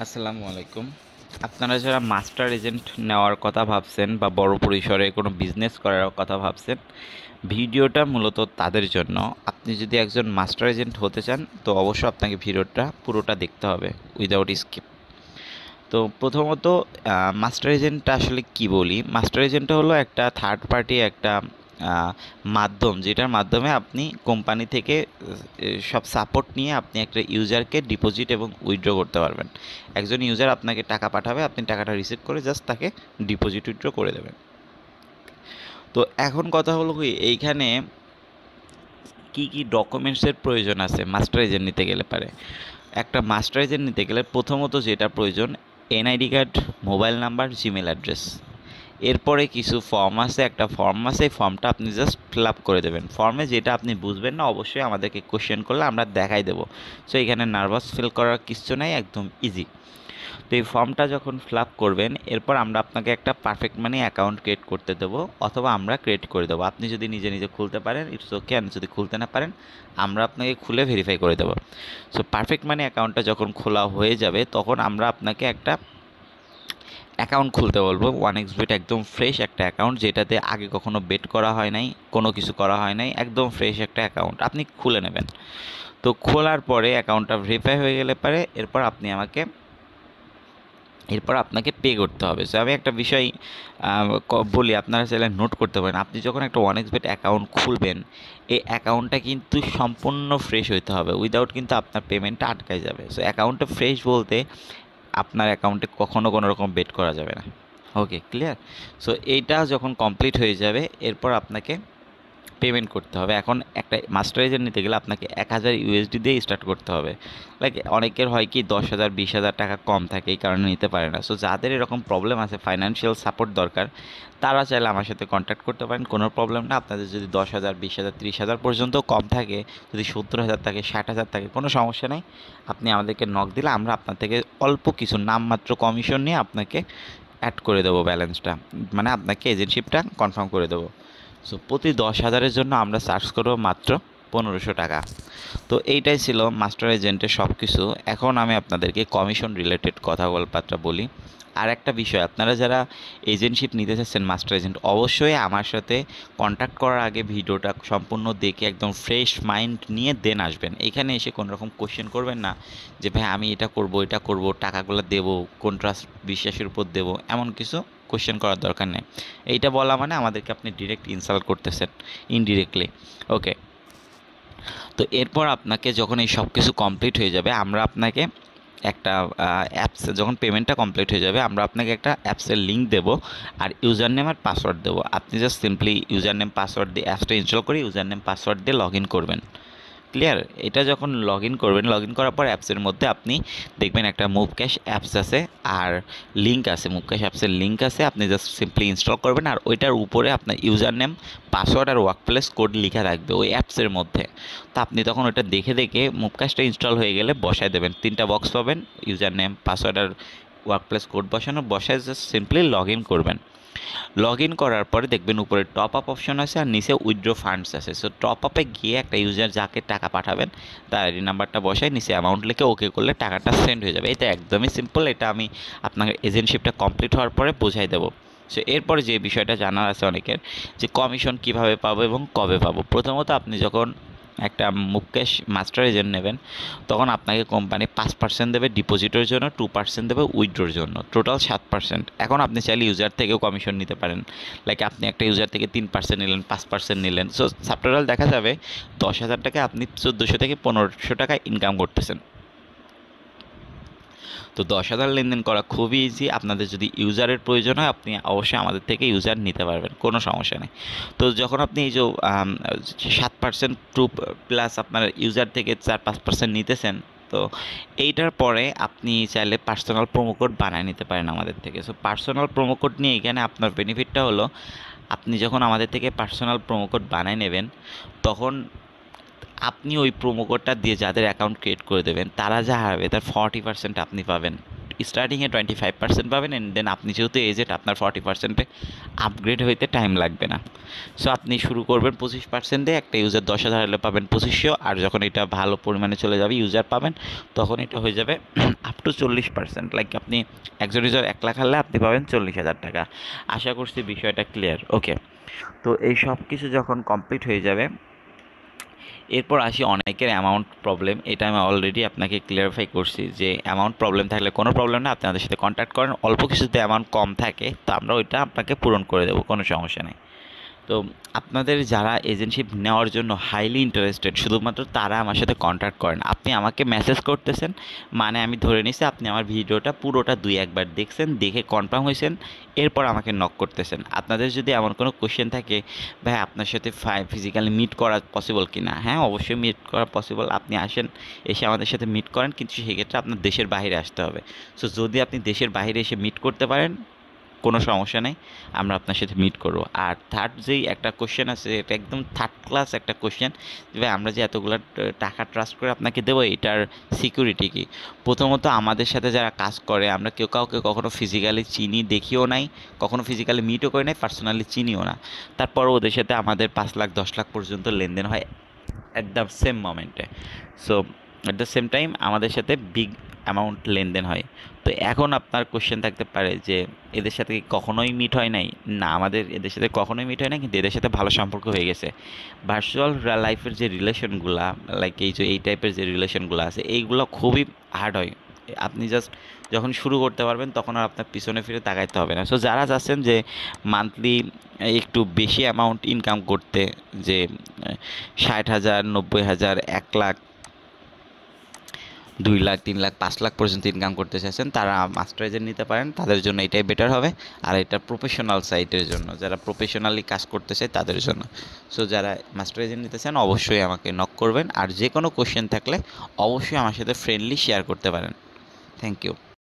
আসসালামু আলাইকুম। আপনারা যারা মাস্টার এজেন্ট নেওয়ার কথা ভাবছেন বা বড় পরিসরে কোনো বিজনেস করার কথা ভাবছেন, ভিডিওটা মূলত তাদের জন্য। আপনি যদি একজন মাস্টার এজেন্ট হতে চান তো অবশ্যই আপনাকে ভিডিওটা পুরোটা দেখতে হবে উইদাউট স্কিপ। তো প্রথমত মাস্টার এজেন্টটা আসলে কি বলি, মাস্টার এজেন্টটা হলো একটা থার্ড পার্টি একটা মাধ্যম, যেটার মাধ্যমে আপনি কোম্পানি থেকে সব সাপোর্ট নিয়ে আপনি একটা ইউজারকে ডিপোজিট এবং উইথড্র করতে পারবেন। একজন ইউজার আপনাকে টাকা পাঠাবে, আপনি টাকাটা রিসিভ করে জাস্ট তাকে ডিপোজিট উইথড্র করে দেবেন। তো এখন কথা হলো কি, এইখানে কি কি ডকুমেন্টসের প্রয়োজন আছে মাস্টার এজেন্ট নিতে গেলে পারে। একটা মাস্টার এজেন্ট নিতে গেলে প্রথমত যেটা প্রয়োজন, NID card, mobile number, Gmail address. এরপরে কিছু ফর্ম আছে, একটা ফর্ম আছে, এই ফর্মটা আপনি জাস্ট ফিল আপ করে দেবেন। ফর্মে যেটা আপনি বুঝবেন না অবশ্যই আমাদেরকে কোশ্চেন করলে আমরা দেখাই দেবো। সো এখানে নার্ভাস ফিল করার কিছু নাই, একদম ইজি। তো এই ফর্মটা যখন ফিল আপ করবেন, এরপর আমরা আপনাকে একটা পারফেক্ট মানি অ্যাকাউন্ট ক্রিয়েট করতে দেবো, অথবা আমরা ক্রিয়েট করে দেবো। আপনি যদি নিজে নিজে খুলতে পারেন ইটস ওকে, আর যদি খুলতে না পারেন আমরা আপনাকে খুলে ভেরিফাই করে দেবো। সো পারফেক্ট মানি অ্যাকাউন্টটা যখন খোলা হয়ে যাবে তখন আমরা আপনাকে একটা অ্যাকাউন্ট খুলতে বলবো। ওয়ান এক্স বেট একদম ফ্রেশ একটা অ্যাকাউন্ট, যেটাতে আগে কখনো বেট করা হয় নাই, কোনো কিছু করা হয় নাই, একদম ফ্রেশ একটা অ্যাকাউন্ট আপনি খুলে নেবেন। তো খোলার পরে অ্যাকাউন্টটা ভেরিফাই হয়ে গেলে পারে এরপর আপনাকে পে করতে হবে। সো আমি একটা বিষয় বলি, আপনারা চাইলে নোট করতে পারেন। আপনি যখন একটা ওয়ান এক্স বেট অ্যাকাউন্ট খুলবেন, এই অ্যাকাউন্টটা কিন্তু সম্পূর্ণ ফ্রেশ হইতে হবে, উইদাউট কিন্তু আপনার পেমেন্টটা আটকায় যাবে। সো অ্যাকাউন্টটা ফ্রেশ বলতে আপনার অ্যাকাউন্টে কখনো কোনো রকম বেট করা যাবে না। ওকে, ক্লিয়ার? সো এইটা যখন কমপ্লিট হয়ে যাবে এরপর আপনাকে পেমেন্ট করতে হবে। এখন একটা মাস্টার এজেন্ট নিতে গেলে আপনাকে 1000 USD দিয়ে স্টার্ট করতে হবে। লাইক অনেকের হয় কি 10,000 20,000 টাকা কম থাকে, এই কারণে নিতে পারে না। সো যাদের এরকম প্রবলেম আছে, ফাইন্যান্সিয়াল সাপোর্ট দরকার, তারা চাইলে আমার সাথে কন্ট্যাক্ট করতে পারেন, কোনো প্রবলেম না। আপনাদের যদি 10,000 20,000 30,000 পর্যন্ত কম থাকে, যদি 70,000 থাকে 60,000 থাকে, কোনো সমস্যা নেই। আপনি আমাদেরকে নক দিলে আমরা আপনার থেকে অল্প কিছু নামমাত্র কমিশন নিয়ে আপনাকে অ্যাড করে দেবো ব্যালেন্সটা, মানে আপনাকে এজেন্টশিপটা কনফার্ম করে দেবো। সো প্রতি 10,000-এর জন্য আমরা চার্জ করবো মাত্র 1500 টাকা। তো এইটাই ছিল মাস্টার এজেন্টের সব কিছু। এখন আমি আপনাদেরকে কমিশন রিলেটেড কথাবার্তা বলি। আর একটা বিষয়, আপনারা যারা এজেন্টশিপ নিতে চাচ্ছেন মাস্টার এজেন্ট, অবশ্যই আমার সাথে কন্ট্যাক্ট করার আগে ভিডিওটা সম্পূর্ণ দেখে একদম ফ্রেশ মাইন্ড নিয়ে দেন আসবেন। এখানে এসে কোনো রকম কোশ্চেন করবেন না যে ভাই আমি এটা করব, টাকাগুলো দেবো, কোন ট্রাস্ট বিশ্বাসের উপর দেবো, এমন কিছু কোশ্চেন করার দরকার নেই। এইটা বলা মানে আমাদেরকে আপনি ডিরেক্ট ইনসাল্ট করতেছেন ইনডিরেক্টলি। ওকে, তো এরপর আপনাকে যখন এই সব কিছু কমপ্লিট হয়ে যাবে, আমরা আপনাকে একটা অ্যাপস, যখন পেমেন্টটা কমপ্লিট হয়ে যাবে আমরা আপনাকে একটা অ্যাপসের লিঙ্ক দেবো আর ইউজার নেম আর পাসওয়ার্ড দেবো। আপনি just simply user name password দিয়ে অ্যাপসটা ইনস্টল করে ইউজার নেম পাসওয়ার্ড দিয়ে লগ ইন করবেন। ক্লিয়ার? এটা যখন লগ ইন করবেন, লগ ইন করার পর অ্যাপসের মধ্যে আপনি দেখবেন একটা মুভ ক্যাশ অ্যাপস আছে আর লিঙ্ক আছে, মুভ ক্যাশ অ্যাপসের লিঙ্ক আছে। আপনি জাস্ট সিম্পলি ইনস্টল করবেন আর ওইটার উপরে আপনার ইউজার নেম পাসওয়ার্ড আর ওয়ার্ক প্লেস কোড লেখা থাকবে ওই অ্যাপসের মধ্যে। তো আপনি তখন ওটা দেখে দেখে মুভ ক্যাশটা ইনস্টল হয়ে গেলে বসায় দেবেন, 3টা বক্স পাবেন, ইউজার নেম পাসওয়ার্ড আর ওয়ার্ক প্লেস কোড বসানো, বসায় জাস্ট সিম্পলি লগ ইন করবেন। লগ ইন করার পরে দেখবেন উপরে টপ আপ অপশন আছে আর নিচে উইথড্র ফান্ডস আছে। সো টপ আপে গিয়ে একটা ইউজার যাকে টাকা পাঠাবেন তার আইডি নাম্বারটা বসায় নিচে অ্যামাউন্ট লিখে ওকে করলে টাকাটা সেন্ড হয়ে যাবে। এটা একদমই সিম্পল, এটা আমি আপনাকে এজেন্টশিপটা কমপ্লিট হওয়ার পরে বোঝাই দেবো। সো এরপরে যে বিষয়টা জানার আছে অনেকের, যে কমিশন কিভাবে পাবো এবং কবে পাবো। প্রথমত আপনি যখন একটা মুকেশ মাস্টার এজেন্ট নেবেন তখন আপনাকে কোম্পানি 5% দেবে ডিপোজিটের জন্য, 2% দেবে উইথড্রোর জন্য, টোটাল 7%। এখন আপনি চাইলে ইউজার থেকেও কমিশন নিতে পারেন, লাইক আপনি একটা ইউজার থেকে 3% নিলেন, 5% নিলেন। সো সাবটোটাল দেখা যাবে 10,000 টাকা আপনি 1400 থেকে 1500 টাকা ইনকাম করতেছেন। তো 10,000 লেনদেন করা খুবই ইজি। আপনাদের যদি ইউজারের প্রয়োজন হয় আপনি অবশ্যই আমাদের থেকে ইউজার নিতে পারবেন, কোনো সমস্যা নেই। তো যখন আপনি এই যে 7% টু প্লাস আপনার ইউজার থেকে 4-5% নিতেছেন, তো এইটার পরে আপনি চাইলে পার্সোনাল প্রোমো কোড বানায় নিতে পারেন আমাদের থেকে। সো পার্সোনাল প্রোমো কোড নিয়ে এখানে আপনার বেনিফিটটা হলো, আপনি যখন আমাদের থেকে পার্সোনাল প্রোমো কোড বানায় নেবেন তখন আপনি ওই প্রোমো কোডটা দিয়ে যাদের অ্যাকাউন্ট ক্রিয়েট করে দেবেন তারা যা হারাবে তার 40% আপনি পাবেন। স্টার্টিংয়ে 25% পাবেন, অ্যান্ড দেন আপনি যেহেতু এজেড আপনার 40%-এ আপগ্রেড হইতে টাইম লাগবে না। সো আপনি শুরু করবেন 25% দিয়ে, একটা ইউজার 10,000 হলে পাবেন 2500, আর যখন এটা ভালো পরিমাণে চলে যাবে ইউজার পাবেন তখন এটা হয়ে যাবে আপ টু 40%। লাইক আপনি একজন ইউজার 1 লাখ হারলে আপনি পাবেন 40,000 টাকা। আশা করছি বিষয়টা ক্লিয়ার। ওকে, তো এই সব কিছু যখন কমপ্লিট হয়ে যাবে, এরপর আসি অনেকের অ্যামাউন্ট প্রবলেম। এটা আমি অলরেডি আপনাকে ক্লিয়ারিফাই করছি যে অ্যামাউন্ট প্রবলেম থাকলে কোনো প্রবলেম না, আপনি আমাদের সাথে কন্ট্যাক্ট করেন। অল্প কিছুতে অ্যামাউন্ট কম থাকে তো আমরা ওইটা আপনাকে পূরণ করে দেবো, কোনো সমস্যা নেই। তো আপনাদের যারা এজেন্টশিপ নেওয়ার জন্য হাইলি ইন্টারেস্টেড, শুধুমাত্র তারা আমার সাথে কন্ট্যাক্ট করেন। আপনি আমাকে মেসেজ করতেছেন, মানে আমি ধরে নিছি আপনি আমার ভিডিওটা পুরোটা 2-1 বার দেখছেন, দেখে কনফার্ম হয়েছেন, এরপর আমাকে নক করতেছেন। আপনাদের যদি এমন কোনো কোশ্চেন থাকে, ভাই আপনার সাথে ফিজিক্যালি মিট করা পসিবল কি না, হ্যাঁ অবশ্যই মিট করা পসিবল। আপনি আসেন, এসে আমাদের সাথে মিট করেন, কিন্তু সেক্ষেত্রে আপনার দেশের বাইরে আসতে হবে। সো যদি আপনি দেশের বাইরে এসে মিট করতে পারেন, কোনো সমস্যা নেই, আমরা আপনার সাথে মিট করবো। আর থার্ড যেই একটা কোশ্চেন আছে, এটা একদম থার্ড ক্লাস একটা কোশ্চেন, যে ভাই আমরা যে এতগুলো টাকা ট্রাস্ট করে আপনাকে দেবো, এটার সিকিউরিটি কি? প্রথমত আমাদের সাথে যারা কাজ করে, আমরা কেউ কাউকে কখনো ফিজিক্যালি চিনি, দেখিও নাই, কখনো ফিজিক্যালি মিটও করি নাই, পার্সোনালি চিনিও না। তারপর ওদের সাথে আমাদের 5 লাখ 10 লাখ পর্যন্ত লেনদেন হয় অ্যাট দ্য সেম মোমেন্টে। So at the same time আমাদের সাথে বিগ অ্যামাউন্ট লেনদেন হয়। তো এখন আপনার কোশ্চেন থাকতে পারে যে এদের সাথে কি কখনোই মিট হয় নাই? না, আমাদের এদের সাথে কখনোই মিট হয় না, কিন্তু এদের সাথে ভালো সম্পর্ক হয়ে গেছে। ভার্চুয়াল লাইফের যে রিলেশনগুলা, লাইক এই যে এই টাইপের যে রিলেশনগুলো আছে, এইগুলো খুবই হার্ড হয়। আপনি জাস্ট যখন শুরু করতে পারবেন তখন আর আপনার পিছনে ফিরে তাকাইতে হবে না। সো যারা চাচ্ছেন যে মান্থলি একটু বেশি অ্যামাউন্ট ইনকাম করতে, যে 60,000, 90,000, 1 লাখ, 2 লাখ, 3 লাখ, 5 লাখ পর্যন্ত ইনকাম করতে চাইছেন, তারা মাস্টার এজেন্ট নিতে পারেন। তাদের জন্য এটাই বেটার হবে। আর এটা প্রফেশনাল সাইটের জন্য, যারা প্রফেশনালি কাজ করতে চায় তাদের জন্য। সো যারা মাস্টার এজেন্ট নিতে চান অবশ্যই আমাকে নক করবেন। আর যে কোনো কোশ্চেন থাকলে অবশ্যই আমার সাথে ফ্রেন্ডলি শেয়ার করতে পারেন। Thank you.